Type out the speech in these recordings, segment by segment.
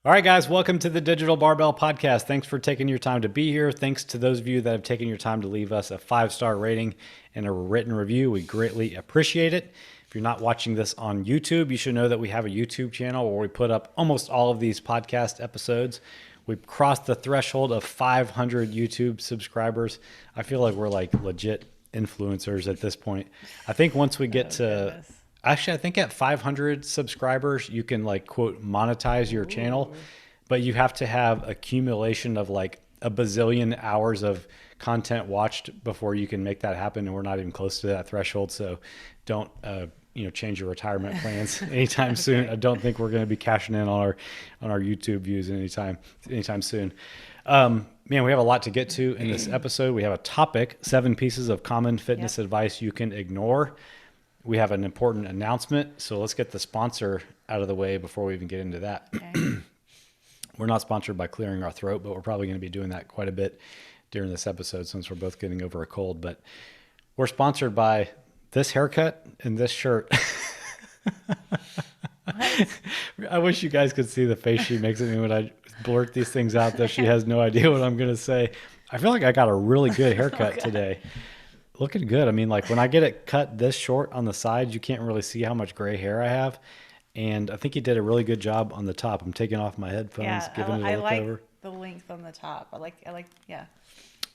All right, guys, welcome to the Digital Barbell Podcast. Thanks for taking your time to be here. Thanks to those of you that have taken your time to leave us a 5-star rating and a written review. We greatly appreciate it. If you're not watching this on YouTube, you should know that we have a YouTube channel where we put up almost all of these podcast episodes. We've crossed the threshold of 500 YouTube subscribers. I feel like we're like legit influencers at this point. I think once we get goodness. Actually, I think at 500 subscribers, you can like quote monetize your channel, but you have to have accumulation of like a bazillion hours of content watched before you can make that happen. And we're not even close to that threshold. So don't, change your retirement plans anytime soon. I don't think we're going to be cashing in on our YouTube views anytime soon. Man, we have a lot to get to in this episode. We have a topic, 7 pieces of common fitness advice you can ignore. We have an important announcement, so let's get the sponsor out of the way before we even get into that. Okay. We're not sponsored by Clearing Our Throat, but we're probably going to be doing that quite a bit during this episode since we're both getting over a cold. But we're sponsored by this haircut and this shirt. I wish you guys could see the face she makes at me when I blurt these things out, that she has no idea what I'm going to say. I feel like I got a really good haircut today. Looking good. I mean, like when I get it cut this short on the sides, you can't really see how much gray hair I have. And I think he did a really good job on the top. I'm taking off my headphones, giving it a look over. The length on the top. I like, yeah.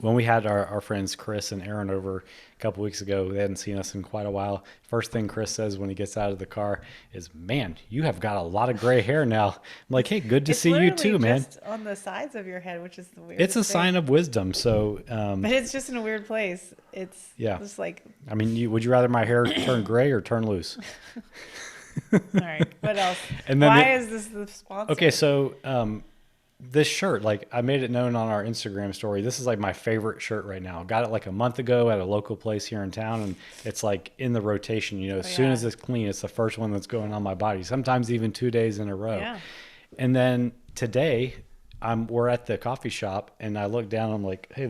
When we had our friends Chris and Aaron over a couple weeks ago, they hadn't seen us in quite a while. First thing Chris says when he gets out of the car is, "Man, you have got a lot of gray hair now." I'm like, "Hey, good to see you too, man." It's on the sides of your head, which is the weird. It's a sign of wisdom. So, but it's just in a weird place. It's just like. I mean, would you rather my hair turn gray or turn loose? All right. What else? And then why is this the sponsor? Okay, so this shirt, like I made it known on our Instagram story. This is like my favorite shirt right now. Got it like a month ago at a local place here in town, and it's like in the rotation. As soon as it's clean, it's the first one that's going on my body. Sometimes even 2 days in a row. Yeah. And then today, we're at the coffee shop, and I look down. I'm like, "Hey,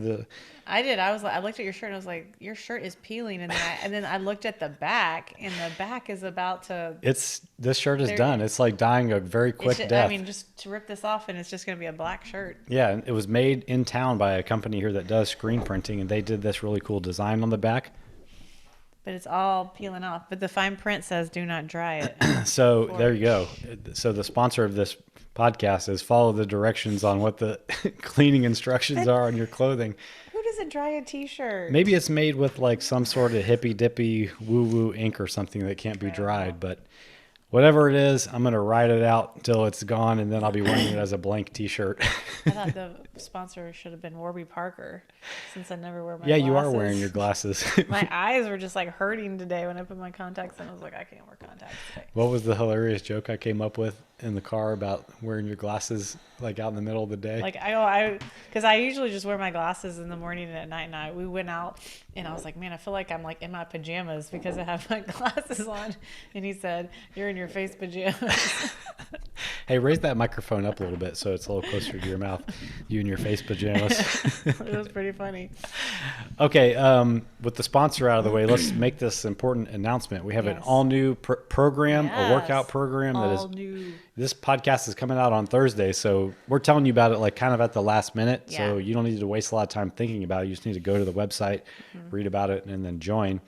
I looked at your shirt and I was like, your shirt is peeling. And then I looked at the back, and the back is about to. This shirt is done. It's like dying a very quick death. I mean, just to rip this off, and it's just going to be a black shirt. Yeah, and it was made in town by a company here that does screen printing, and they did this really cool design on the back. But it's all peeling off. But the fine print says do not dry it. So there you go. So the sponsor of this podcast is follow the directions on what the cleaning instructions are on your clothing. Who doesn't dry a t-shirt? Maybe it's made with like some sort of hippy dippy woo woo ink or something that can't be dried, but whatever it is, I'm going to ride it out until it's gone, and then I'll be wearing it as a blank t-shirt. I thought the sponsor should have been Warby Parker, since I never wear my glasses. Yeah, you are wearing your glasses. My eyes were just like hurting today when I put my contacts in. I was like, I can't wear contacts today. What was the hilarious joke I came up with in the car about wearing your glasses like out in the middle of the day? Like because I usually just wear my glasses in the morning and at night. And we went out, and I was like, man, I feel like I'm like in my pajamas because I have my glasses on. And he said, "You're in your face pajamas." Hey, raise that microphone up a little bit so it's a little closer to your mouth. You and your face pajamas. It was pretty funny. Okay, with the sponsor out of the way, let's make this important announcement. We have an all-new program, a workout program that is new. This podcast is coming out on Thursday, so we're telling you about it like kind of at the last minute. Yeah. So you don't need to waste a lot of time thinking about it. You just need to go to the website, read about it, and then join.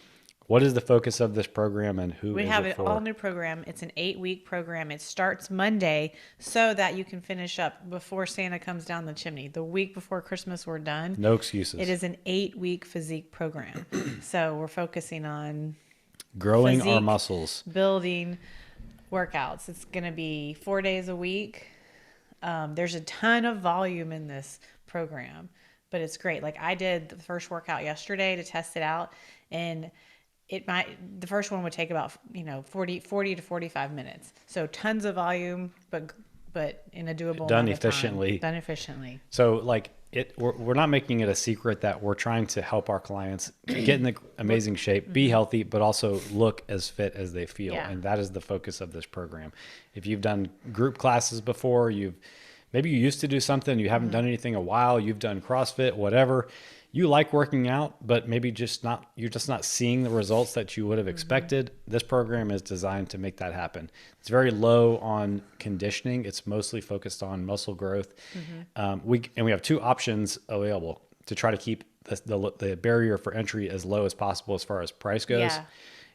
What is the focus of this program, and who is it for? We have an all-new program. It's an 8-week program. It starts Monday so that you can finish up before Santa comes down the chimney. The week before Christmas, we're done. No excuses. It is an 8-week physique program. So we're focusing on growing our muscles, building workouts. It's going to be 4 days a week. There's a ton of volume in this program, but it's great. Like I did the first workout yesterday to test it out, and the first one would take about 40 to 45 minutes. So tons of volume, but in a doable done efficiently. Done efficiently. So like we're not making it a secret that we're trying to help our clients get in the amazing shape, be healthy, but also look as fit as they feel. Yeah. And that is the focus of this program. If you've done group classes before, maybe you used to do something, you haven't done anything in a while, you've done CrossFit, whatever. you like working out, but maybe you're just not seeing the results that you would have expected. This program is designed to make that happen. It's very low on conditioning. It's mostly focused on muscle growth. We have two options available to try to keep the barrier for entry as low as possible as far as price goes.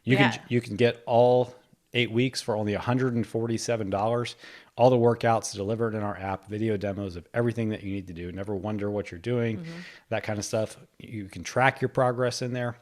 Yeah. You can get all 8 weeks for only $147. All the workouts delivered in our app, video demos of everything that you need to do. Never wonder what you're doing, that kind of stuff. You can track your progress in there,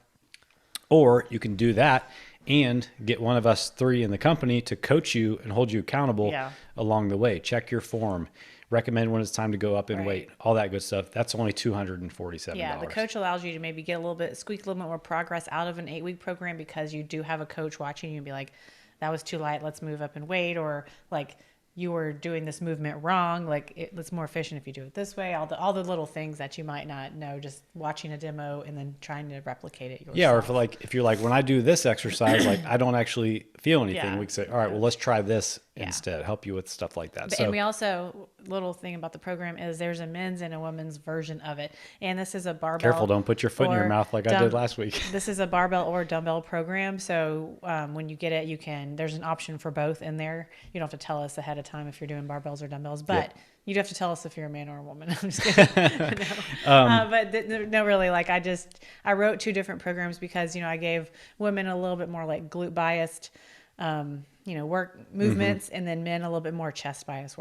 or you can do that and get one of us three in the company to coach you and hold you accountable along the way. Check your form, recommend when it's time to go up in weight, all that good stuff. That's only $247. Yeah, the coach allows you to maybe squeak a little bit more progress out of an 8-week program, because you do have a coach watching you and be like, that was too light, let's move up in weight, or like, you were doing this movement wrong. Like, it's more efficient if you do it this way. All the little things that you might not know just watching a demo and then trying to replicate it yourself. Yeah, or if you're like, when I do this exercise, like I don't actually feel anything. We can say, all right, well, let's try this instead. Help you with stuff like that. And we also, little thing about the program is there's a men's and a women's version of it. And this is a barbell. Careful, don't put your foot in your mouth like I did last week. This is a barbell or dumbbell program. So when you get it, there's an option for both in there. You don't have to tell us ahead of time if you're doing barbells or dumbbells, but you'd have to tell us if you're a man or a woman. I'm just kidding. No, really, like I wrote 2 different programs because, I gave women a little bit more like glute biased, work movements, and then men a little bit more chest bias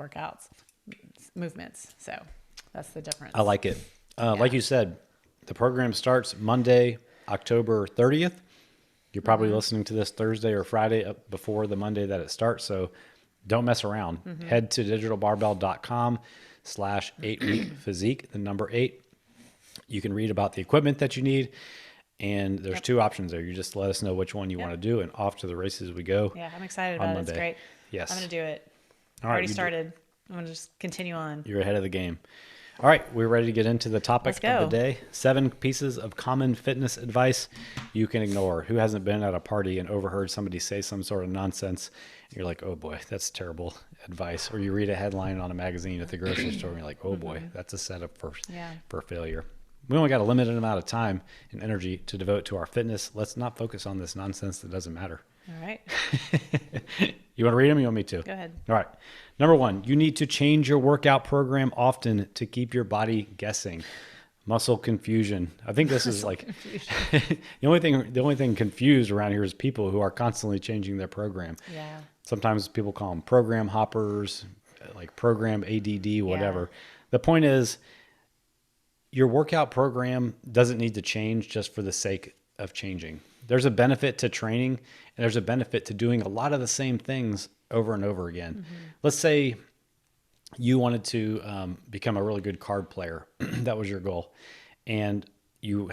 movements. So that's the difference. I like it. Like you said, the program starts Monday, October 30th. You're probably listening to this Thursday or Friday up before the Monday that it starts. So don't mess around. Head to digitalbarbell.com/8weekphysique, the number 8. You can read about the equipment that you need. And there's 2 options there. You just let us know which one you want to do, and off to the races we go. Yeah, I'm excited about it. It's great. Yes. I'm going to do it. All right. Already started. I'm going to just continue on. You're ahead of the game. All right. We're ready to get into the topic of the day. 7 pieces of common fitness advice you can ignore. Who hasn't been at a party and overheard somebody say some sort of nonsense? And you're like, oh boy, that's terrible advice. Or you read a headline on a magazine at the grocery store and you're like, oh boy, that's a setup for failure. We only got a limited amount of time and energy to devote to our fitness. Let's not focus on this nonsense that doesn't matter. All right. You want to read them? You want me to? Go ahead. All right. Number 1, you need to change your workout program often to keep your body guessing. Muscle confusion. I think this is like the only thing confused around here is people who are constantly changing their program. Yeah. Sometimes people call them program hoppers, like program ADD, whatever. The point is, your workout program doesn't need to change just for the sake of changing. There's a benefit to training, and there's a benefit to doing a lot of the same things over and over again. Let's say you wanted to become a really good card player. That was your goal. And you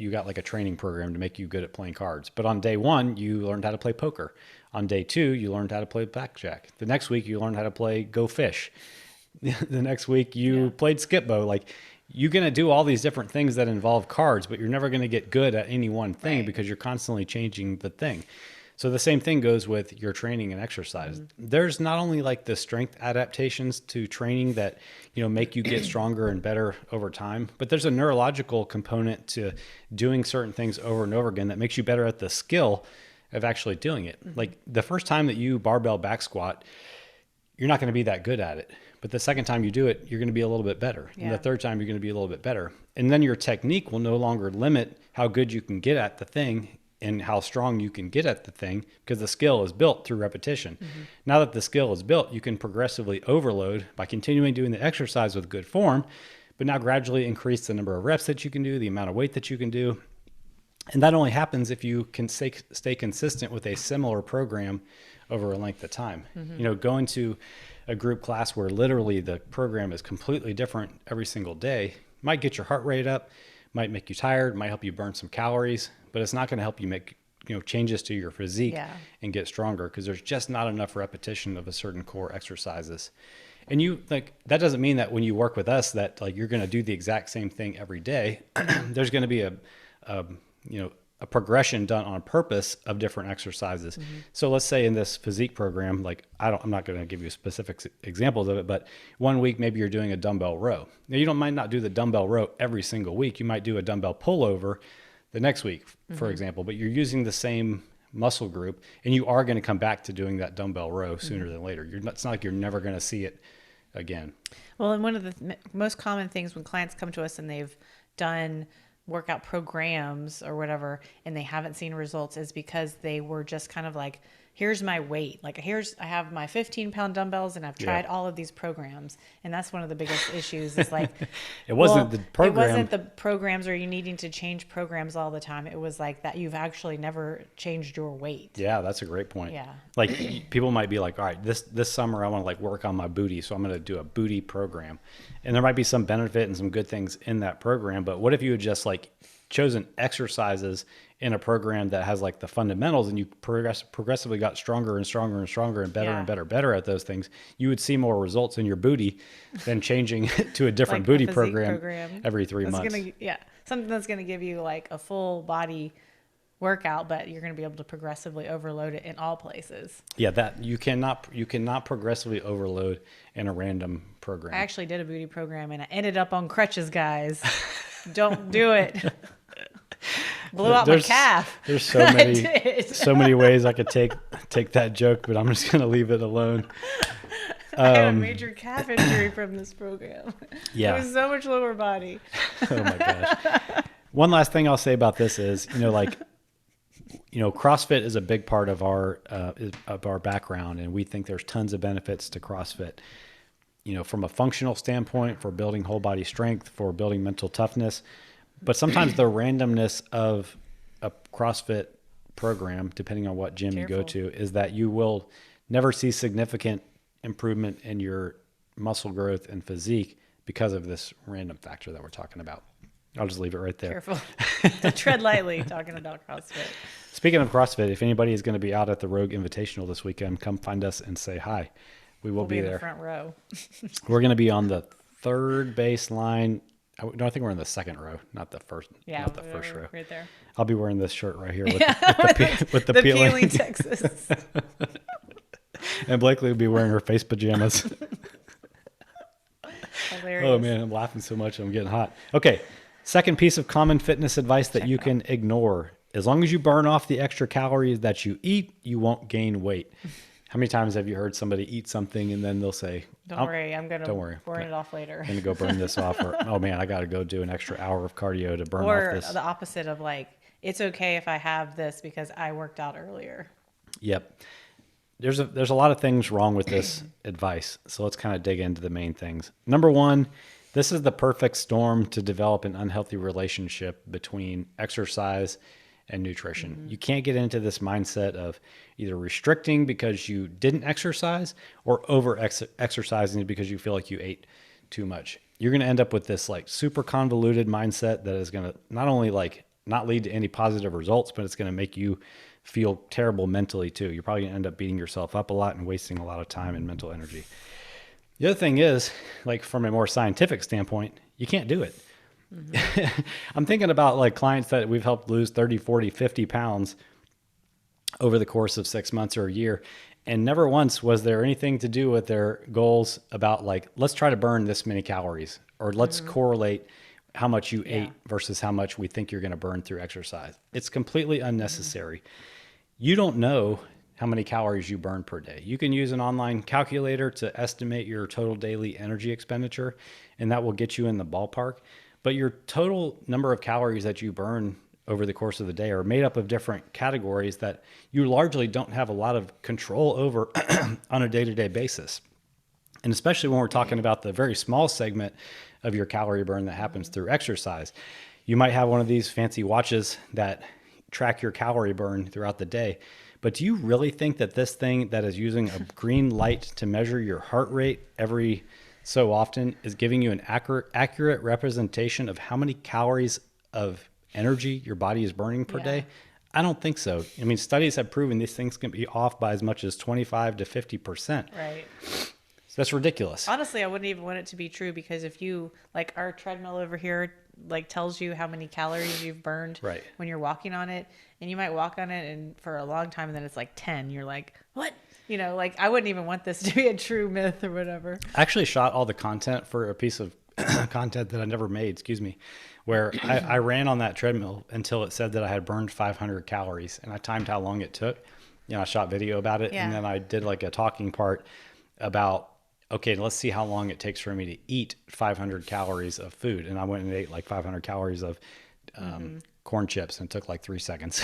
got like a training program to make you good at playing cards. But on day 1, you learned how to play poker. On day 2, you learned how to play blackjack. The next week, you learned how to play Go Fish. The next week, you played Skip-Bo. Like, you're going to do all these different things that involve cards, but you're never going to get good at any one thing because you're constantly changing the thing. So the same thing goes with your training and exercise. There's not only like the strength adaptations to training that, make you get stronger and better over time, but there's a neurological component to doing certain things over and over again that makes you better at the skill of actually doing it. Like the first time that you barbell back squat, you're not going to be that good at it. But the second time you do it, you're going to be a little bit better. Yeah. And the third time, you're going to be a little bit better. And then your technique will no longer limit how good you can get at the thing and how strong you can get at the thing, because the skill is built through repetition. Now that the skill is built, you can progressively overload by continuing doing the exercise with good form, but now gradually increase the number of reps that you can do, the amount of weight that you can do. And that only happens if you can stay consistent with a similar program over a length of time. Going to a group class where literally the program is completely different every single day might get your heart rate up, might make you tired, might help you burn some calories, but it's not going to help you make changes to your physique and get stronger, because there's just not enough repetition of a certain core exercises. And that doesn't mean that when you work with us that like you're going to do the exact same thing every day. There's going to be a a progression done on purpose of different exercises. So let's say in this physique program, like I'm not going to give you specific examples of it, but one week maybe you're doing a dumbbell row. Now you might not do the dumbbell row every single week. You might do a dumbbell pullover the next week, for example, but you're using the same muscle group, and you are going to come back to doing that dumbbell row sooner than later. It's not like you're never going to see it again. Well, and one of the most common things when clients come to us and they've done workout programs or whatever and they haven't seen results is because they were just kind of like, here's my weight. Like I have my 15-pound dumbbells and I've tried all of these programs. And that's one of the biggest issues is like, it wasn't the program. It wasn't the programs or you needing to change programs all the time. It was like that you've actually never changed your weight. Yeah, that's a great point. Yeah. Like people might be like, all right, this summer I want to like work on my booty. So I'm going to do a booty program. And there might be some benefit and some good things in that program. But what if you had just like chosen exercises in a program that has like the fundamentals and you progressively got stronger and stronger and stronger and better at those things, you would see more results in your booty than changing to a different like booty a program every 3 months. Something that's going to give you like a full body workout, but you're going to be able to progressively overload it in all places. Yeah, that you cannot progressively overload in a random program. I actually did a booty program and I ended up on crutches, guys. Don't do it. Blew out my calf. There's so many ways I could take that joke, but I'm just going to leave it alone. I had a major calf injury from this program. Yeah. It was so much lower body. Oh my gosh. One last thing I'll say about this is, CrossFit is a big part of our background, and we think there's tons of benefits to CrossFit. From a functional standpoint, for building whole body strength, for building mental toughness. But sometimes the randomness of a CrossFit program, depending on what gym you go to, is that you will never see significant improvement in your muscle growth and physique because of this random factor that we're talking about. I'll just leave it right there. Careful. Tread lightly talking about CrossFit. Speaking of CrossFit, if anybody is going to be out at the Rogue Invitational this weekend, come find us and say hi. We'll be there. In the front row. We're going to be on the third base line. No, I think we're in the second row, not the first. Yeah, not the first row. Right there. I'll be wearing this shirt right here with the peeling Texas. And Blakely will be wearing her face pajamas. Hilarious. Oh man, I'm laughing so much I'm getting hot. Okay, second piece of common fitness advice that you can ignore. As long as you burn off the extra calories that you eat, you won't gain weight. How many times have you heard somebody eat something and then they'll say, Don't worry, I'm going to burn it off later. I'm going to go burn this off. Or, oh man, I got to go do an extra hour of cardio to burn off this. Or the opposite of like, it's okay if I have this because I worked out earlier. Yep. There's a lot of things wrong with this advice. So let's kind of dig into the main things. Number one, this is the perfect storm to develop an unhealthy relationship between exercise and nutrition. Mm-hmm. You can't get into this mindset of either restricting because you didn't exercise or over exercising because you feel like you ate too much. You're going to end up with this like super convoluted mindset that is going to not only like not lead to any positive results, but it's going to make you feel terrible mentally too. You're probably going to end up beating yourself up a lot and wasting a lot of time and mental energy. The other thing is, like from a more scientific standpoint, you can't do it. Mm-hmm. I'm thinking about like clients that we've helped lose 30, 40, 50 pounds over the course of 6 months or a year. And never once was there anything to do with their goals about like, let's try to burn this many calories, or let's correlate how much you ate versus how much we think you're going to burn through exercise. It's completely unnecessary. You don't know how many calories you burn per day. You can use an online calculator to estimate your total daily energy expenditure, and that will get you in the ballpark. But your total number of calories that you burn over the course of the day are made up of different categories that you largely don't have a lot of control over on a day-to-day basis. And especially when we're talking about the very small segment of your calorie burn that happens through exercise. You might have one of these fancy watches that track your calorie burn throughout the day. But do you really think that this thing that is using a green light to measure your heart rate every so often is giving you an accurate representation of how many calories of energy your body is burning per day? I don't think so. I mean, studies have proven these things can be off by as much as 25 to 50%. Right. That's ridiculous. Honestly, I wouldn't even want it to be true, because if you, like, our treadmill over here, like, tells you how many calories you've burned Right. when you're walking on it, and you might walk on it and for a long time, and then it's like 10. You're like, what? You know, like, I wouldn't even want this to be a true myth or whatever. I actually shot all the content for a piece of content that I never made, excuse me, where I ran on that treadmill until it said that I had burned 500 calories, and I timed how long it took. You know, I shot video about it, Yeah. and then I did like a talking part about, okay, let's see how long it takes for me to eat 500 calories of food. And I went and ate like 500 calories of corn chips, and it took like 3 seconds.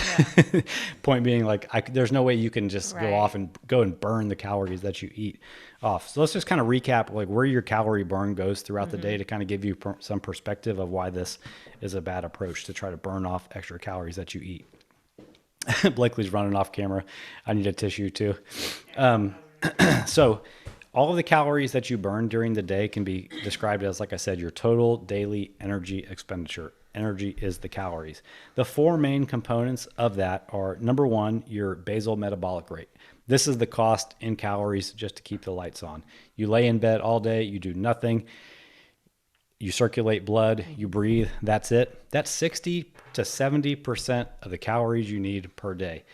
Yeah. Point being, like, there's no way you can just Right. go off and go and burn the calories that you eat off. So let's just kind of recap like where your calorie burn goes throughout the day, to kind of give you some perspective of why this is a bad approach to try to burn off extra calories that you eat. Blakely's running off camera. I need a tissue too. So all of the calories that you burn during the day can be described as, like I said, your total daily energy expenditure. Energy is the calories. The four main components of that are, number one, your basal metabolic rate. This is the cost in calories just to keep the lights on. You lay in bed all day, you do nothing, you circulate blood, you breathe, that's it. That's 60 to 70% of the calories you need per day.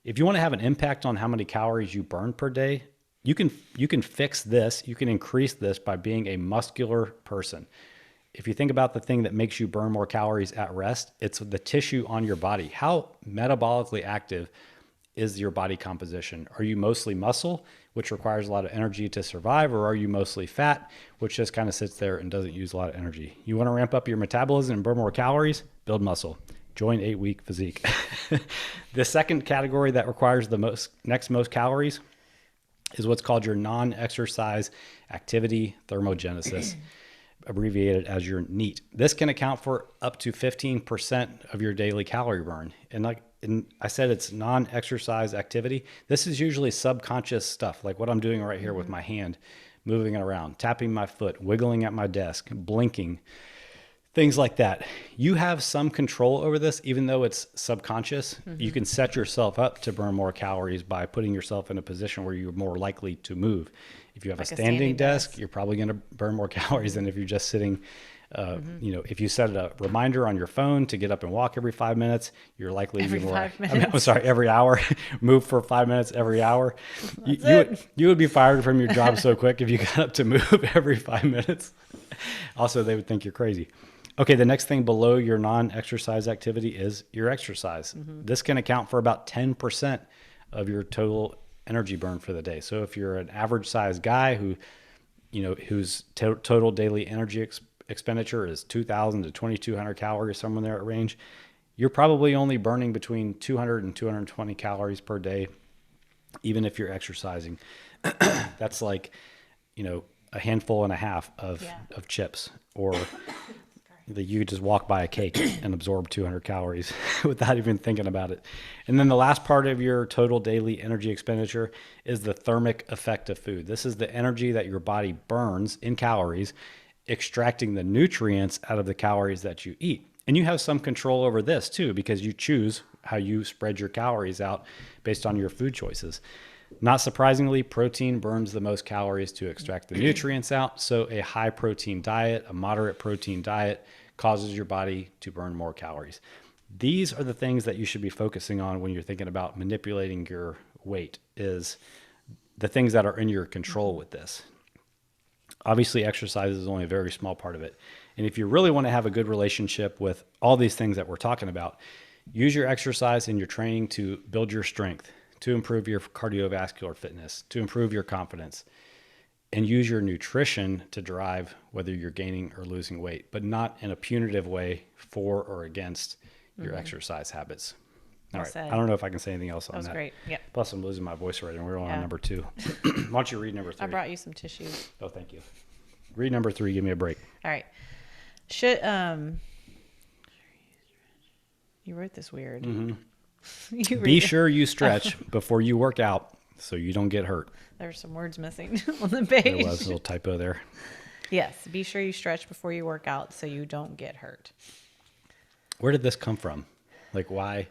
If you want to have an impact on how many calories you burn per day, you can fix this. You can increase this by being a muscular person. If you think about the thing that makes you burn more calories at rest, it's the tissue on your body. How metabolically active is your body composition? Are you mostly muscle, which requires a lot of energy to survive, or are you mostly fat, which just kind of sits there and doesn't use a lot of energy? You want to ramp up your metabolism and burn more calories? Build muscle. Join 8-week physique. The second category that requires the next most calories is what's called your non-exercise activity thermogenesis, abbreviated as your NEAT. This can account for up to 15% of your daily calorie burn. And I said it's non-exercise activity. This is usually subconscious stuff, like what I'm doing right here with my hand, moving it around, tapping my foot, wiggling at my desk, blinking, things like that. You have some control over this, even though it's subconscious. You can set yourself up to burn more calories by putting yourself in a position where you're more likely to move. If you have Like a a standing standing desk, desk. you're probably going to burn more calories than if you're just sitting. You know, if you set a reminder on your phone to get up and walk every 5 minutes, you're likely to be Every more. 5 I mean, I'm minutes. sorry, every hour. Move for 5 minutes every hour. You would be fired from your job so quick if you got up to move every 5 minutes. Also, they would think you're crazy. Okay, the next thing below your non-exercise activity is your exercise. This can account for about 10% of your total energy burn for the day. So if you're an average size guy whose total daily energy expenditure is 2,000 to 2,200 calories, somewhere in that range, you're probably only burning between 200 and 220 calories per day, even if you're exercising. That's like, a handful and a half of chips, or that you just walk by a cake and absorb 200 calories without even thinking about it. And then the last part of your total daily energy expenditure is the thermic effect of food. This is the energy that your body burns in calories, extracting the nutrients out of the calories that you eat. And you have some control over this too, because you choose how you spread your calories out based on your food choices. Not surprisingly, protein burns the most calories to extract the nutrients out. So a high protein diet, a moderate protein diet, causes your body to burn more calories. These are the things that you should be focusing on when you're thinking about manipulating your weight, is the things that are in your control with this. Obviously, exercise is only a very small part of it. And if you really want to have a good relationship with all these things that we're talking about, use your exercise and your training to build your strength, to improve your cardiovascular fitness, to improve your confidence, and use your nutrition to drive whether you're gaining or losing weight, but not in a punitive way for or against your exercise habits. All right. said. I don't know if I can say anything else on That was that. great. Yep. Plus, I'm losing my voice already, and we're on Yeah. number 2. Why don't you read number 3? I brought you some tissues. Oh, thank you. Read number 3. Give me a break. All right. Should you wrote this weird. You Be read- sure you stretch before you work out so you don't get hurt. There's some words missing on the page. There was a little typo there. Yes. Be sure you stretch before you work out so you don't get hurt. Where did this come from? Like, why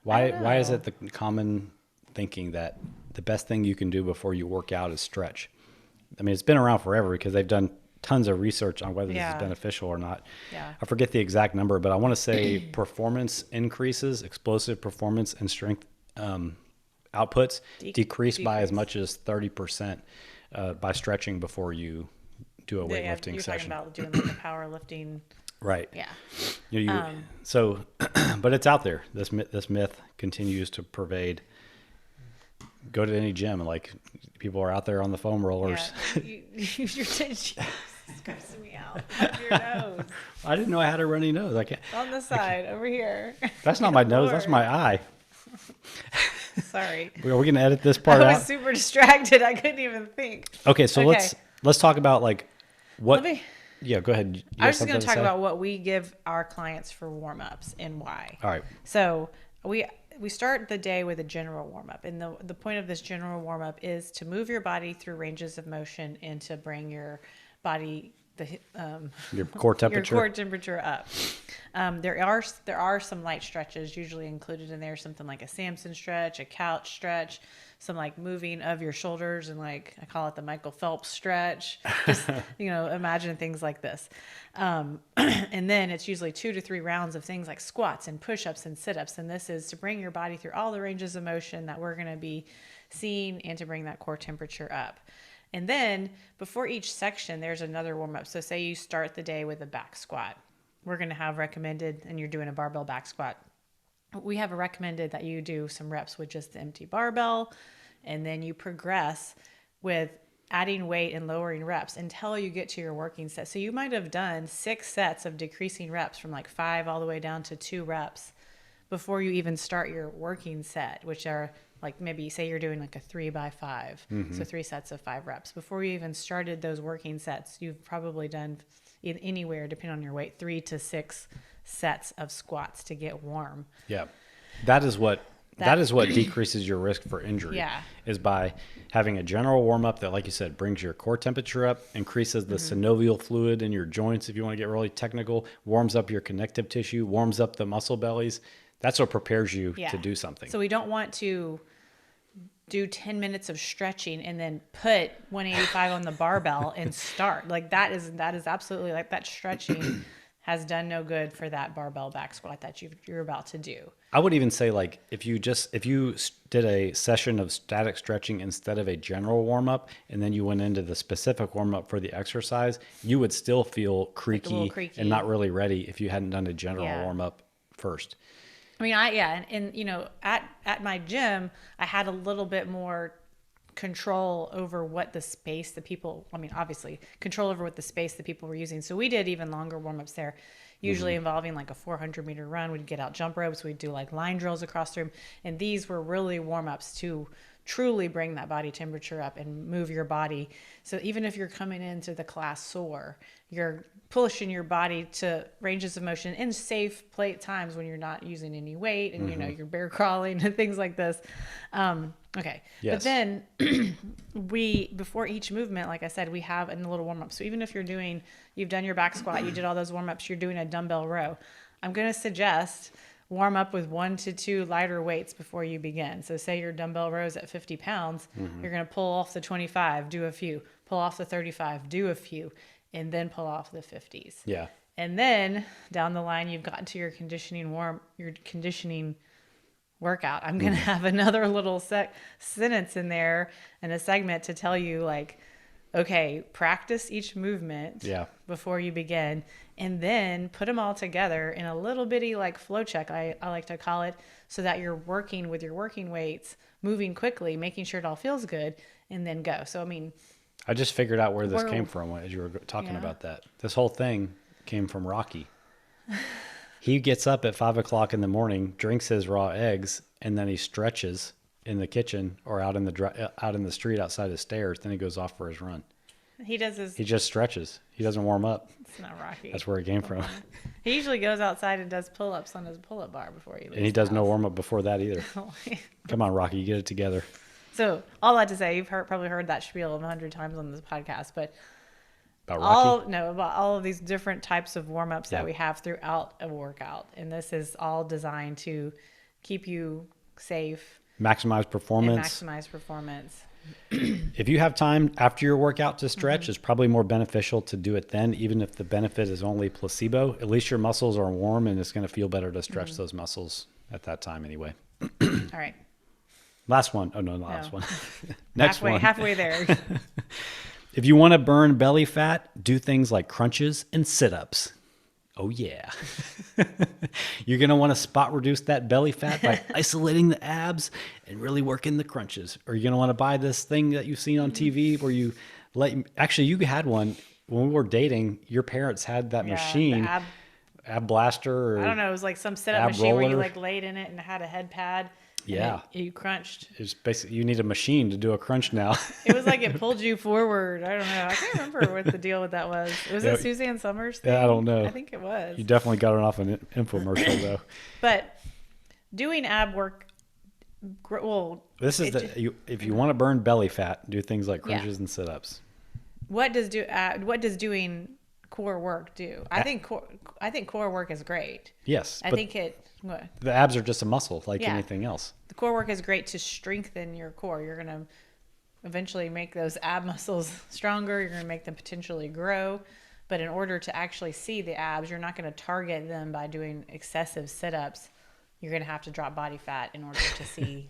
is it the common thinking that the best thing you can do before you work out is stretch? I mean, it's been around forever because they've done tons of research on whether this Yeah. is beneficial or not. Yeah. I forget the exact number, but I want to say performance increases, explosive performance and strength outputs decrease by as much as 30% by stretching before you do a weightlifting You're session. talking about doing like a powerlifting. Right. Yeah. So, but it's out there. This myth continues to pervade. Go to any gym and like people are out there on the foam rollers. Yeah. You're grossing me out. Up your nose. I didn't know I had a runny nose. I can't. On the side, over here. That's not my nose. That's my eye. Sorry. We're going to edit this part I was out. super distracted. I couldn't even think. Okay, so let's talk about like what. Yeah, go ahead. I was just going to talk about what we give our clients for warm-ups and why. All right. So we start the day with a general warm-up. And the point of this general warm-up is to move your body through ranges of motion and to bring your body, your core temperature. Your core temperature up. There are some light stretches usually included in there, something like a Samson stretch, a couch stretch, some like moving of your shoulders, and like I call it the Michael Phelps stretch. Just imagine things like this. And then it's usually 2 to 3 rounds of things like squats and push-ups and sit-ups. And this is to bring your body through all the ranges of motion that we're going to be seeing and to bring that core temperature up. And then before each section, there's another warm-up. So say you start the day with a back squat. We're going to have recommended, and you're doing a barbell back squat. We have a recommended that you do some reps with just the empty barbell, and then you progress with adding weight and lowering reps until you get to your working set. So you might have done 6 sets of decreasing reps from like 5 all the way down to 2 reps before you even start your working set, which are like maybe say you're doing like a 3x5, so 3 sets of 5 reps. Before you even started those working sets, you've probably done anywhere, depending on your weight, 3 to 6 sets of squats to get warm. Yeah, that is what decreases your risk for injury. Yeah. Is by having a general warm up that, like you said, brings your core temperature up, increases the synovial fluid in your joints. If you want to get really technical, warms up your connective tissue, warms up the muscle bellies. That's what prepares you to do something. So we don't want to do 10 minutes of stretching and then put 185 on the barbell and start. Like that is absolutely, like, that stretching has done no good for that barbell back squat that you're about to do. I would even say, like, if you did a session of static stretching instead of a general warm up, and then you went into the specific warm up for the exercise, you would still feel creaky and not really ready if you hadn't done a general warm up first. I mean, at my gym, I had a little bit more control over what the space the people, obviously control over what the space the people were using. So we did even longer warm-ups there, usually involving like a 400-meter run. We'd get out jump ropes. We'd do like line drills across the room. And these were really warm-ups to truly bring that body temperature up and move your body. So even if you're coming into the class sore, you're pushing your body to ranges of motion in safe times when you're not using any weight and you're bear crawling and things like this. Okay. Yes. But then before each movement, like I said, we have a little warm up. So even if you've done your back squat, you did all those warm ups, you're doing a dumbbell row. I'm going to suggest warm up with 1 to 2 lighter weights before you begin. So say your dumbbell rows at 50 pounds, you're going to pull off the 25, do a few, pull off the 35, do a few, and then pull off the 50s. Yeah. And then down the line, you've gotten to your conditioning workout. I'm going to have another little sentence in there and a segment to tell you, like, okay, practice each movement before you begin, and then put them all together in a little bitty like flow check, I like to call it, so that you're working with your working weights, moving quickly, making sure it all feels good, and then go. So, I just figured out where this came from as you were talking about that. This whole thing came from Rocky. He gets up at 5 o'clock in the morning, drinks his raw eggs, and then he stretches in the kitchen or out in the street outside the stairs. Then he goes off for his run. He just stretches. He doesn't warm up. It's not Rocky. That's where it came from. He usually goes outside and does pull-ups on his pull-up bar before he leaves. And he does no warm up before that either. Come on, Rocky, you get it together. So all that to say, you've probably heard that spiel 100 times on this podcast, but about Rocky? About all of these different types of warm-ups that we have throughout a workout. And this is all designed to keep you safe. Maximize performance. If you have time after your workout to stretch, it's probably more beneficial to do it then, even if the benefit is only placebo. At least your muscles are warm and it's going to feel better to stretch those muscles at that time anyway. All right. Last one. Oh, no, the last one. Next one. Halfway there. If you want to burn belly fat, do things like crunches and sit-ups. Oh, yeah. You're going to want to spot reduce that belly fat by isolating the abs and really working the crunches. Or you're going to want to buy this thing that you've seen on TV where you actually, you had one when we were dating. Your parents had that machine, the ab blaster. Or I don't know. It was like some setup machine where you like laid in it and it had a head pad. Yeah. You crunched. It's basically, you need a machine to do a crunch now. It was like it pulled you forward. I don't know. I can't remember what the deal with that was. Was it Suzanne Summers thing? Yeah, I don't know. I think it was. You definitely got it off an infomercial though. But doing ab work, well, this is if you want to burn belly fat, do things like crunches and sit-ups. What does doing core work do? I think core work is great. Yes. I think what? The abs are just a muscle like anything else. The core work is great to strengthen your core. You're going to eventually make those ab muscles stronger. You're going to make them potentially grow. But in order to actually see the abs, you're not going to target them by doing excessive sit-ups. You're going to have to drop body fat in order to see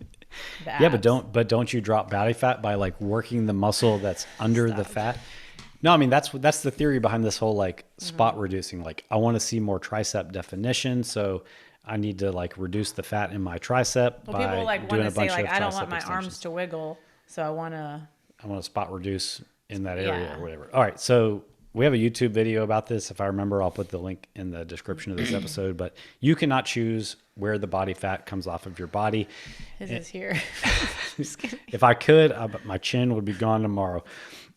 the abs. Yeah, but don't you drop body fat by like working the muscle that's under the fat? No, I mean that's the theory behind this whole like spot reducing. Like I want to see more tricep definition, so I need to like reduce the fat in my tricep by people like doing want a to bunch say like of I don't tricep want my extensions. arms to wiggle, so I want to spot reduce in that area Yeah. or whatever. All right, so we have a YouTube video about this. If I remember, I'll put the link in the description of this episode. But you cannot choose where the body fat comes off of your body. This is here. Just kidding. If I could, my chin would be gone tomorrow.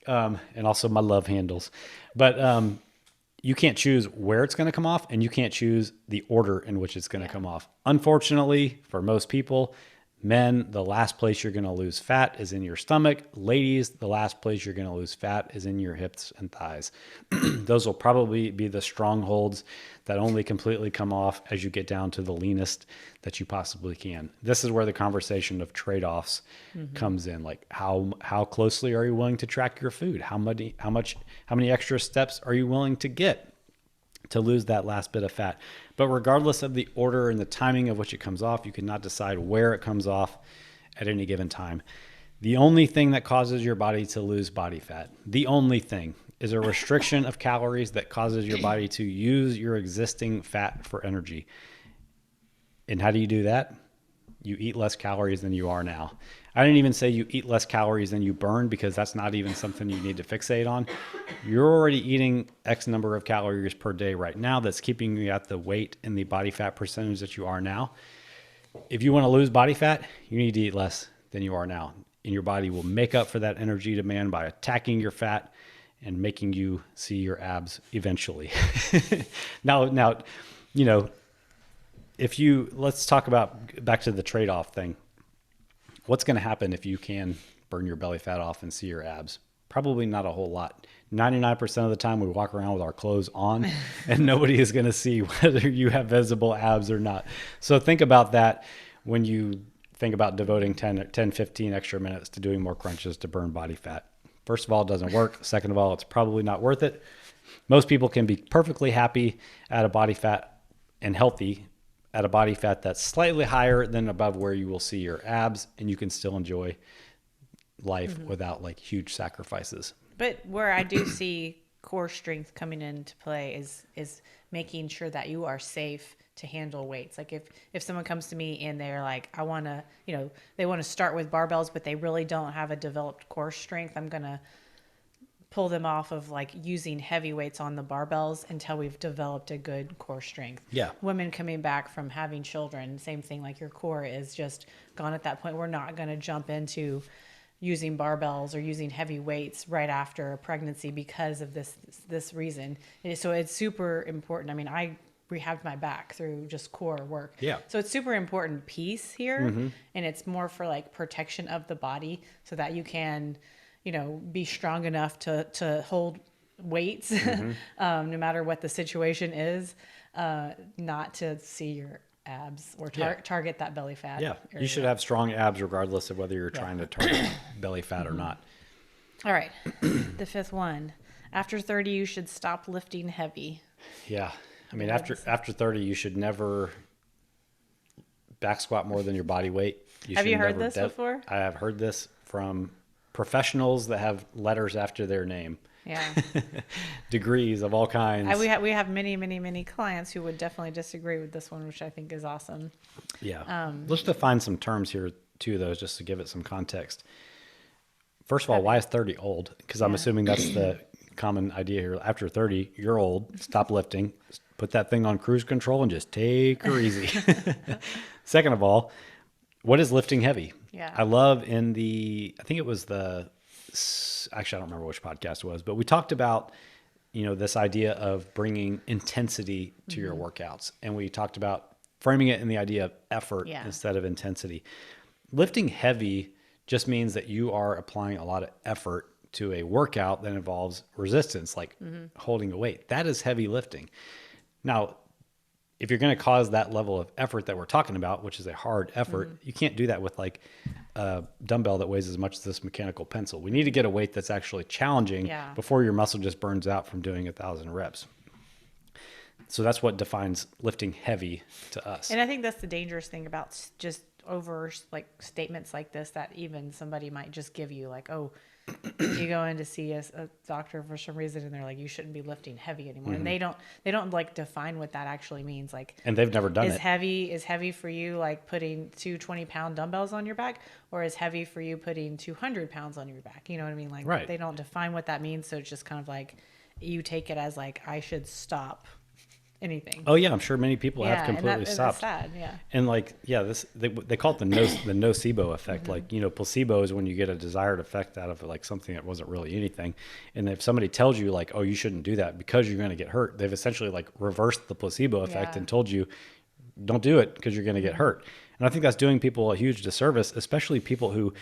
And also my love handles. But you can't choose where it's going to come off, and you can't choose the order in which it's going to come off. Unfortunately, for most people, men, the last place you're going to lose fat is in your stomach. Ladies, the last place you're going to lose fat is in your hips and thighs. Those will probably be the strongholds that only completely come off as you get down to the leanest that you possibly can. This is where the conversation of trade-offs comes in. Like how closely are you willing to track your food? How many extra steps are you willing to get to lose that last bit of fat? But regardless of the order and the timing of which it comes off, you cannot decide where it comes off at any given time. The only thing that causes your body to lose body fat, the only thing, is a restriction of calories that causes your body to use your existing fat for energy. And how do you do that? You eat less calories than you are now. I didn't even say you eat less calories than you burn, because that's not even something you need to fixate on. You're already eating X number of calories per day right now that's keeping you at the weight and the body fat percentage that you are now. If you want to lose body fat, you need to eat less than you are now. And your body will make up for that energy demand by attacking your fat and making you see your abs eventually. Now, you know, let's talk about back to the trade-off thing. What's going to happen if you can burn your belly fat off and see your abs? Probably not a whole lot. 99% of the time we walk around with our clothes on and nobody is going to see whether you have visible abs or not. So think about that when you think about devoting 10, 15 extra minutes to doing more crunches to burn body fat. First of all, it doesn't work. Second of all, it's probably not worth it. Most people can be perfectly happy at a body fat and healthy at a body fat that's slightly higher than above where you will see your abs, and you can still enjoy life without like huge sacrifices. But where I do see core strength coming into play is making sure that you are safe to handle weights. Like if someone comes to me and they're like, I want to, they want to start with barbells, but they really don't have a developed core strength, I'm going to pull them off of like using heavy weights on the barbells until we've developed a good core strength. Yeah. Women coming back from having children, same thing, like your core is just gone at that point. We're not going to jump into using barbells or using heavy weights right after a pregnancy because of this reason. So it's super important. I mean, I rehabbed my back through just core work. Yeah. So it's super important piece here. And it's more for like protection of the body so that you can, be strong enough to hold weights, no matter what the situation is, not to see your abs or Yeah. target that belly fat. Yeah. You area. should have strong abs regardless of whether you're trying to target belly fat or not. All right. The fifth one. After 30, you should stop lifting heavy. Yeah. I mean, after 30, you should never back squat more than your body weight. Have you should heard never this before? I have heard this from professionals that have letters after their name. Yeah. Degrees of all kinds. We have many clients who would definitely disagree with this one, which I think is awesome. Yeah. Let's define some terms here too, though, just to give it some context. First of all, why is 30 old? Because I'm assuming that's the common idea here. After 30, you're old. Stop lifting. Put that thing on cruise control and just take her easy. Second of all, what is lifting heavy? Yeah. I love I think it was actually, I don't remember which podcast it was, but we talked about, this idea of bringing intensity to your workouts. And we talked about framing it in the idea of effort instead of intensity. Lifting heavy just means that you are applying a lot of effort to a workout that involves resistance, like holding a weight. That is heavy lifting. Now, if you're going to cause that level of effort that we're talking about, which is a hard effort, you can't do that with like a dumbbell that weighs as much as this mechanical pencil. We need to get a weight that's actually challenging before your muscle just burns out from doing 1,000 reps. So that's what defines lifting heavy to us. And I think that's the dangerous thing about just over like statements like this, that even somebody might just give you like, oh, you go in to see a doctor for some reason and they're like, you shouldn't be lifting heavy anymore. And they don't like define what that actually means. Like, and they've never done it. Is heavy for you like putting 2 20-pound dumbbells on your back, or is heavy for you putting 200 pounds on your back? You know what I mean? Like they don't define what that means. So it's just kind of like, you take it as like, I should stop anything. Oh yeah, I'm sure many people have completely stopped. That's sad, yeah. And like, they call it the nocebo effect. Like, placebo is when you get a desired effect out of like something that wasn't really anything. And if somebody tells you like, oh, you shouldn't do that because you're going to get hurt, they've essentially like reversed the placebo effect and told you, don't do it because you're going to get hurt. And I think that's doing people a huge disservice, especially people who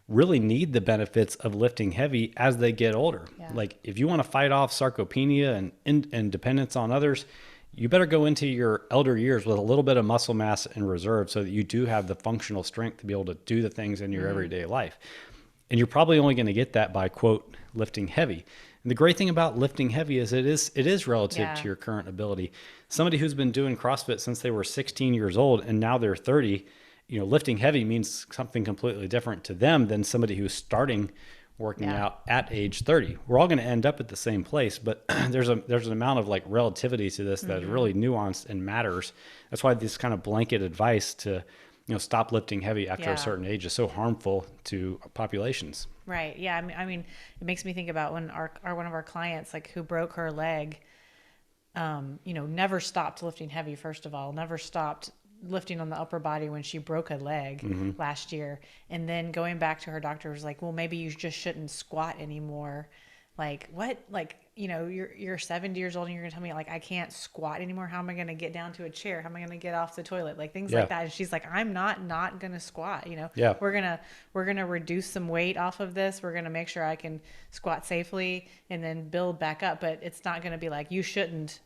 really need the benefits of lifting heavy as they get older. Yeah. Like if you want to fight off sarcopenia and dependence on others, you better go into your elder years with a little bit of muscle mass in reserve so that you do have the functional strength to be able to do the things in your everyday life. And you're probably only going to get that by, quote, lifting heavy. And the great thing about lifting heavy is it is relative to your current ability. Somebody who's been doing CrossFit since they were 16 years old and now they're 30, lifting heavy means something completely different to them than somebody who's starting working out at age 30. We're all going to end up at the same place, but there's an amount of like relativity to this that is really nuanced and matters. That's why this kind of blanket advice to, stop lifting heavy after a certain age is so harmful to populations. Right. Yeah. I mean, it makes me think about when one of our clients, like who broke her leg, never stopped lifting heavy. First of all, never stopped lifting on the upper body when she broke a leg last year, and then going back to her doctor was like, well, maybe you just shouldn't squat anymore. Like what? Like, you're 70 years old and you're gonna tell me like I can't squat anymore? How am I gonna get down to a chair? How am I gonna get off the toilet? Like things like that. And she's like, I'm not gonna squat. We're gonna reduce some weight off of this. We're gonna make sure I can squat safely and then build back up. But it's not gonna be like, you shouldn't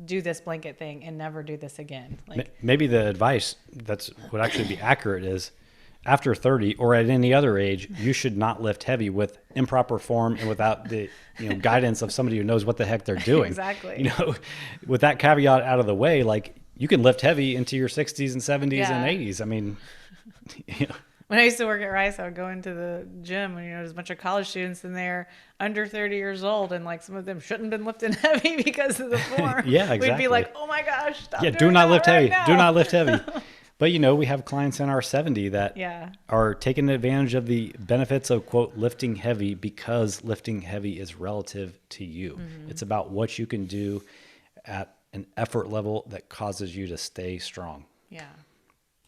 do this blanket thing and never do this again. Like maybe the advice that's would actually be accurate is after 30 or at any other age, you should not lift heavy with improper form and without the guidance of somebody who knows what the heck they're doing. Exactly. With that caveat out of the way, like you can lift heavy into your 60s and 70s and 80s. I mean, when I used to work at Rice, I would go into the gym and, there's a bunch of college students and they're under 30 years old. And like some of them shouldn't have been lifting heavy because of the form. Yeah, exactly. We'd be like, oh my gosh, stop doing do not lift heavy. Now. Do not lift heavy. But, we have clients in our 70 that are taking advantage of the benefits of, quote, lifting heavy because lifting heavy is relative to you. It's about what you can do at an effort level that causes you to stay strong. Yeah.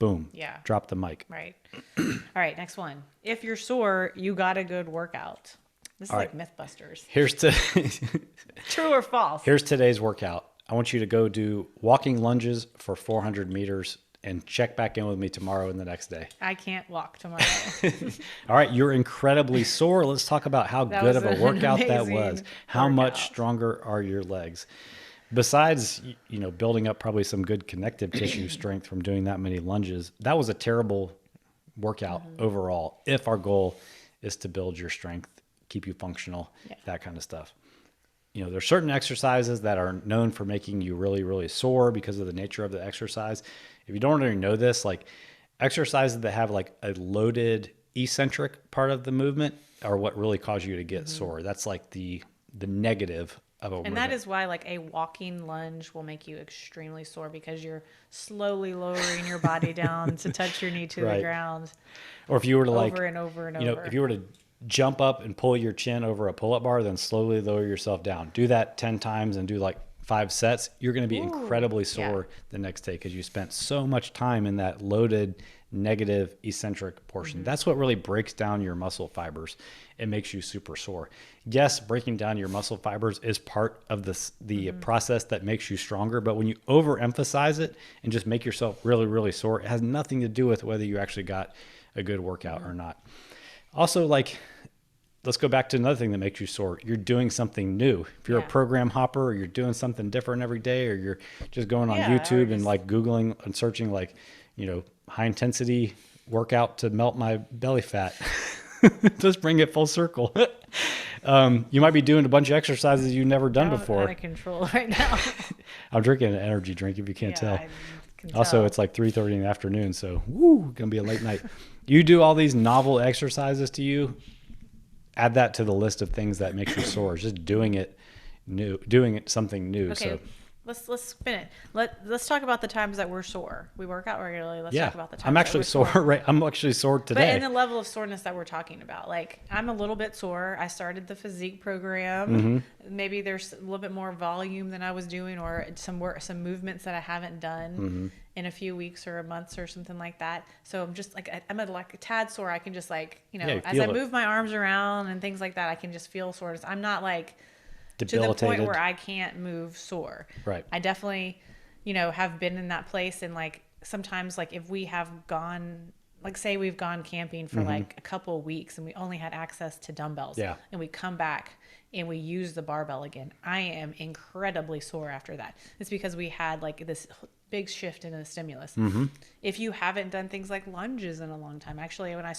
Boom. Yeah. Drop the mic. Right. All right. Next one. If you're sore, you got a good workout. This is like Mythbusters. True or false? Here's today's workout. I want you to go do walking lunges for 400 meters and check back in with me tomorrow and the next day. I can't walk tomorrow. All right. You're incredibly sore. Let's talk about how good of a workout that was. How much stronger are your legs? besides, building up probably some good connective tissue strength from doing that many lunges, that was a terrible workout overall. If our goal is to build your strength, keep you functional, that kind of stuff. There's certain exercises that are known for making you really, really sore because of the nature of the exercise. If you don't already know this, like exercises that have like a loaded eccentric part of the movement are what really cause you to get sore. That's like the negative of a movement. And that is why like a walking lunge will make you extremely sore, because you're slowly lowering your body down to touch your knee to the ground. Or if you were to over and over and over. If you were to jump up and pull your chin over a pull-up bar, then slowly lower yourself down. Do that 10 times and do like 5 sets. You're going to be incredibly sore the next day because you spent so much time in that loaded negative eccentric portion. That's what really breaks down your muscle fibers. It makes you super sore. Yes, breaking down your muscle fibers is part of the process that makes you stronger, but when you overemphasize it and just make yourself really, really sore, it has nothing to do with whether you actually got a good workout or not. Also, like, let's go back to another thing that makes you sore. You're doing something new. If you're a program hopper, or you're doing something different every day, or you're just going on YouTube and like Googling and searching like, high intensity workout to melt my belly fat. Just bring it full circle. You might be doing a bunch of exercises you've never done before. Out of control right now. I'm drinking an energy drink if you can't tell. I can Also, tell. it's like 3:30 in the afternoon, so gonna be a late night. You do all these novel exercises to you, add that to the list of things that makes you sore. Just doing it something new. Okay, So let's spin it. Let's talk about the times that we're sore. We work out regularly. Let's talk about the times I'm actually that we're sore. Right, I'm actually sore But today. in the level of soreness that we're talking about, like I'm a little bit sore. I started the PHYSIQUE program. Maybe there's a little bit more volume than I was doing, or some movements that I haven't done in a few weeks or a month or something like that. So I'm just like I'm like a tad sore. I can just like as I move my arms around and things like that, I can just feel soreness. I'm not like to the point where I can't move sore. Right. I definitely, have been in that place. And like, sometimes like if we have gone, like say we've gone camping for like a couple of weeks and we only had access to dumbbells and we come back and we use the barbell again, I am incredibly sore after that. It's because we had like this big shift in the stimulus. If you haven't done things like lunges in a long time, actually, when I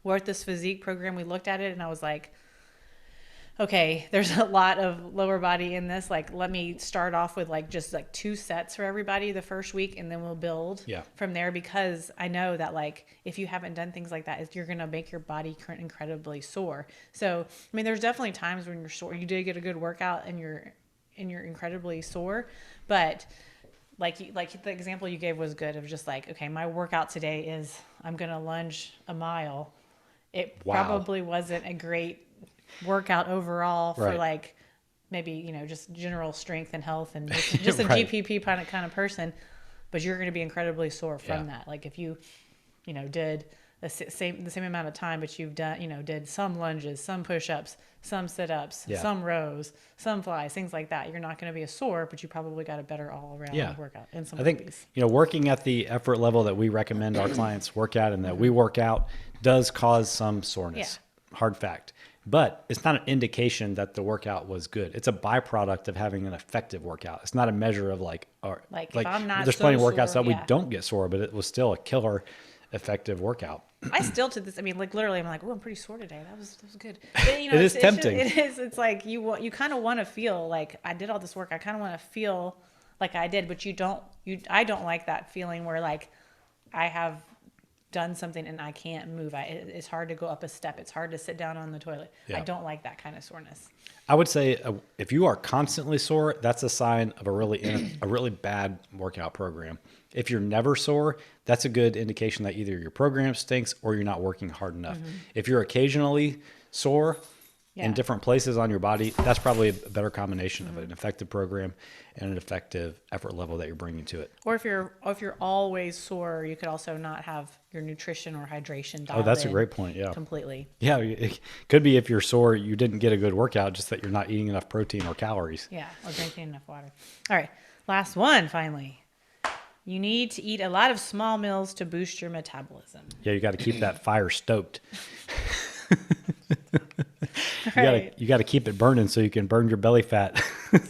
worked this PHYSIQUE program, we looked at it and I was like, okay, there's a lot of lower body in this. Like, let me start off with like just like 2 sets for everybody the first week, and then we'll build from there, because I know that like if you haven't done things like that, you're gonna make your body incredibly sore. So, I mean, there's definitely times when you're sore. You did get a good workout and you're incredibly sore, but like the example you gave was good of just like, okay, my workout today is I'm gonna lunge a mile. It probably wasn't a great workout overall for like maybe just general strength and health and just a GPP kind of person, but you're going to be incredibly sore from that. Like if you did the same amount of time, but you've done did some lunges, some push-ups, some sit-ups, some rows, some flies, things like that, you're not going to be as sore, but you probably got a better all-around workout. And some I think working at the effort level that we recommend our clients work at and that we work out does cause some soreness. Hard fact. But it's not an indication that the workout was good. It's a byproduct of having an effective workout. It's not a measure of like if I'm not there's so plenty of workouts sore, that we don't get sore, but it was still a killer effective workout. I still to this. I mean, like literally, I'm like, oh, I'm pretty sore today. That was good. But, It is tempting. It is. It's like you kind of want to feel like I did all this work. I kind of want to feel like I did, but you don't. I don't like that feeling where like I have done something and I can't move. It's hard to go up a step. It's hard to sit down on the toilet. I don't like that kind of soreness. I would say if you are constantly sore, that's a sign of a really bad workout program. If you're never sore, that's a good indication that either your program stinks or you're not working hard enough. If you're occasionally sore in different places on your body, that's probably a better combination of an effective program and an effective effort level that you're bringing to it. Or if you're always sore, you could also not have your nutrition or hydration dialed Oh, that's a in great point. Yeah. completely. Yeah. It could be if you're sore, you didn't get a good workout, just that you're not eating enough protein or calories. Yeah, or drinking enough water. All right, last one finally. You need to eat a lot of small meals to boost your metabolism. Yeah, you got to keep that fire stoked. Right. You got to keep it burning so you can burn your belly fat.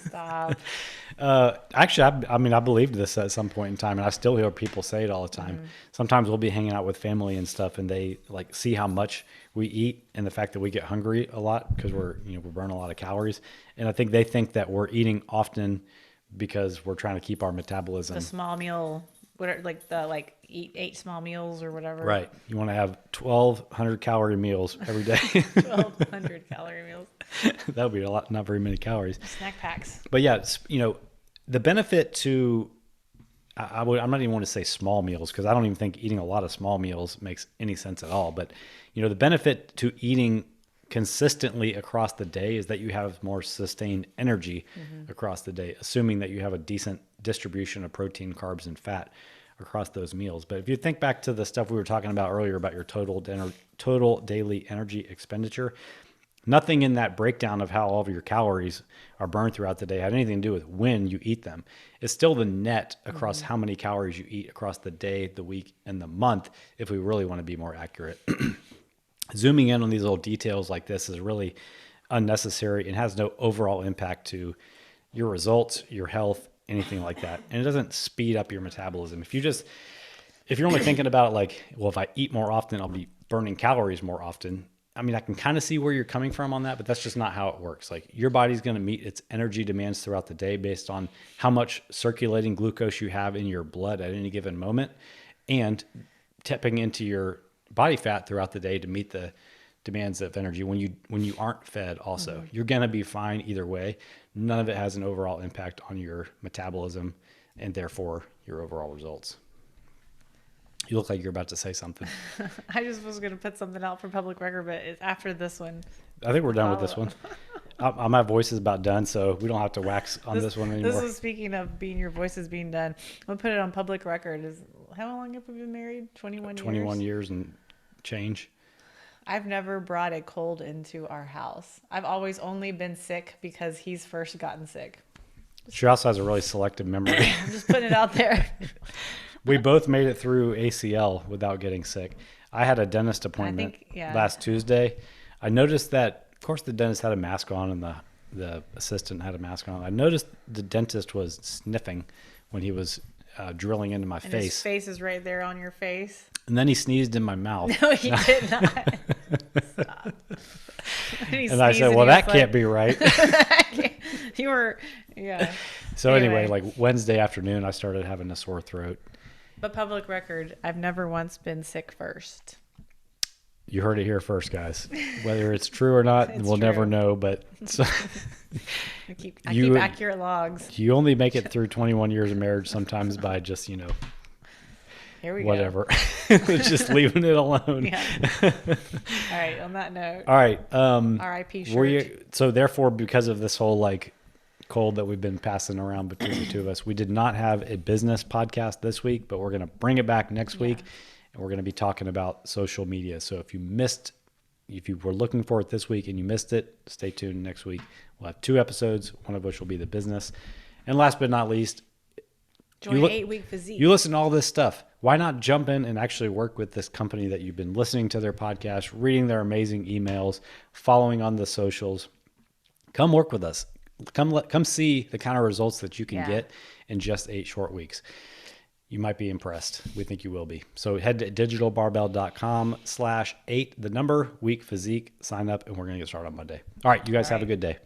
Stop. Actually, I mean, I believed this at some point in time, and I still hear people say it all the time. Sometimes we'll be hanging out with family and stuff, and they like see how much we eat and the fact that we get hungry a lot because we burn a lot of calories. And I think they think that we're eating often because we're trying to keep our metabolism. The small meal, eat 8 small meals or whatever. Right. You want to have 1,200 calorie meals every day. 1,200 calorie meals. That would be a lot, not very many calories. Snack packs. But yeah, the benefit to, I'm not even want to say small meals because I don't even think eating a lot of small meals makes any sense at all. But, the benefit to eating consistently across the day is that you have more sustained energy across the day, assuming that you have a decent distribution of protein, carbs, and fat across those meals. But if you think back to the stuff we were talking about earlier about your total daily energy expenditure, nothing in that breakdown of how all of your calories are burned throughout the day had anything to do with when you eat them. It's still the net across how many calories you eat across the day, the week, and the month, if we really want to be more accurate. Zooming in on these little details like this is really unnecessary and has no overall impact to your results, your health, anything like that. And it doesn't speed up your metabolism. If you're only thinking about it like, well, if I eat more often, I'll be burning calories more often. I mean, I can kind of see where you're coming from on that, but that's just not how it works. Like your body's going to meet its energy demands throughout the day based on how much circulating glucose you have in your blood at any given moment and tapping into your body fat throughout the day to meet the demands of energy when you aren't fed also. You're going to be fine either way. None of it has an overall impact on your metabolism and therefore your overall results. You look like you're about to say something. I just was going to put something out for public record, but it's after this one. I think we're done with this one. My voice is about done, so we don't have to wax on this one anymore. This is speaking of your voice is being done. I'm going to put it on public record. How long have we been married? 21 years? 21 years and change. I've never brought a cold into our house. I've always only been sick because he's first gotten sick. She also has a really selective memory. I'm just putting it out there. We both made it through ACL without getting sick. I had a dentist appointment last Tuesday. I noticed that, of course, the dentist had a mask on and the assistant had a mask on. I noticed the dentist was sniffing when he was drilling into my face. His face is right there on your face. And then he sneezed in my mouth. No, he did not. Stop. And I said, well, that can't be right. You were, yeah. So anyway, like Wednesday afternoon, I started having a sore throat. But public record, I've never once been sick first. You heard it here first, guys. Whether it's true or not, we'll never know. But so, I keep accurate logs. You only make it through 21 years of marriage sometimes by just, Here we whatever. Just leaving it alone. Yeah. All right. On that note. All right. R.I.P. shirt. So therefore, because of this whole cold that we've been passing around between the two of us, we did not have a business podcast this week, but we're going to bring it back next week, and we're going to be talking about social media. So if you were looking for it this week and you missed it, stay tuned next week. We'll have 2 episodes, one of which will be the business. And last but not least, join 8-Week Physique. You listen to all this stuff. Why not jump in and actually work with this company that you've been listening to their podcast, reading their amazing emails, following on the socials? Come work with us. Come see the kind of results that you can get in just 8 short weeks. You might be impressed. We think you will be. So head to digitalbarbell.com/8, the number, week physique, sign up, and we're going to get started on Monday. All right. You guys have a good day.